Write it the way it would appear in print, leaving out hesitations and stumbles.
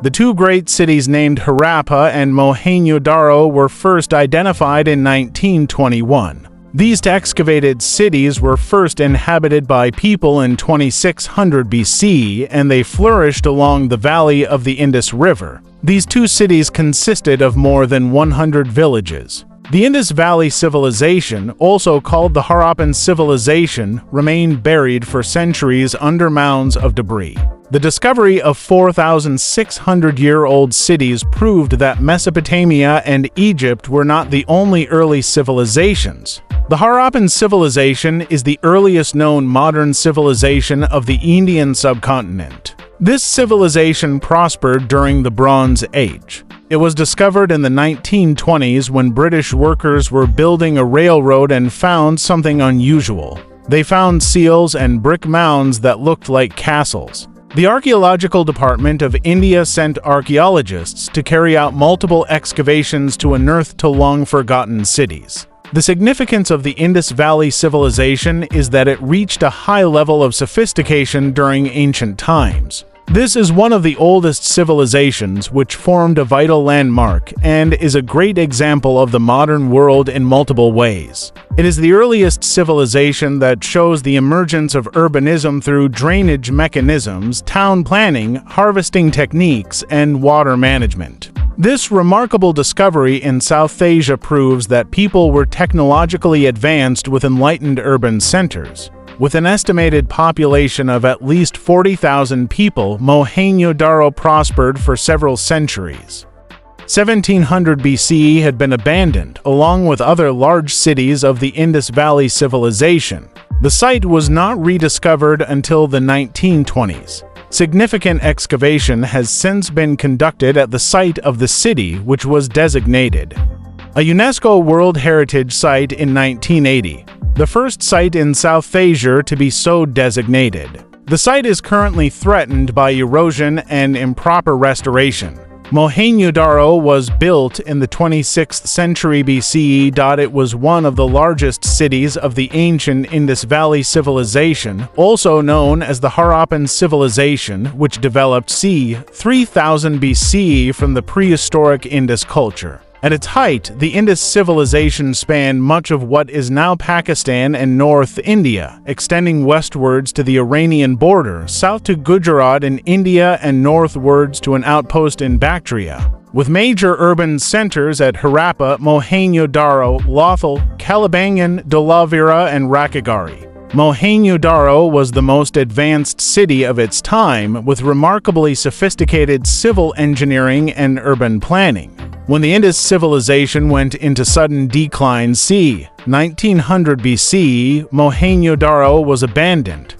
The two great cities named Harappa and Mohenjo-daro were first identified in 1921. These excavated cities were first inhabited by people in 2600 BC, and they flourished along the valley of the Indus River. These two cities consisted of more than 100 villages. The Indus Valley Civilization, also called the Harappan Civilization, remained buried for centuries under mounds of debris. The discovery of 4,600-year-old cities proved that Mesopotamia and Egypt were not the only early civilizations. The Harappan Civilization is the earliest known modern civilization of the Indian subcontinent. This civilization prospered during the Bronze Age. It was discovered in the 1920s when British workers were building a railroad and found something unusual. They found seals and brick mounds that looked like castles. The Archaeological Department of India sent archaeologists to carry out multiple excavations to unearth long-forgotten cities. The significance of the Indus Valley Civilization is that it reached a high level of sophistication during ancient times. This is one of the oldest civilizations which formed a vital landmark and is a great example of the modern world in multiple ways. It is the earliest civilization that shows the emergence of urbanism through drainage mechanisms, town planning, harvesting techniques, and water management. This remarkable discovery in South Asia proves that people were technologically advanced with enlightened urban centers. With an estimated population of at least 40,000 people, Mohenjo-daro prospered for several centuries. 1700 BCE had been abandoned, along with other large cities of the Indus Valley Civilization. The site was not rediscovered until the 1920s. Significant excavation has since been conducted at the site of the city, which was designated a UNESCO World Heritage Site in 1980. The first site in South Asia to be so designated. The site is currently threatened by erosion and improper restoration. Mohenjo-daro was built in the 26th century BCE. It was one of the largest cities of the ancient Indus Valley Civilization, also known as the Harappan Civilization, which developed c. 3000 BCE from the prehistoric Indus culture. At its height, the Indus Civilization spanned much of what is now Pakistan and North India, extending westwards to the Iranian border, south to Gujarat in India, and northwards to an outpost in Bactria. With major urban centers at Harappa, Mohenjo-daro, Lothal, Kalibangan, Dholavira, and Rakhigarhi. Mohenjo-daro was the most advanced city of its time, with remarkably sophisticated civil engineering and urban planning. When the Indus Civilization went into sudden decline c. 1900 BCE, Mohenjo-daro was abandoned.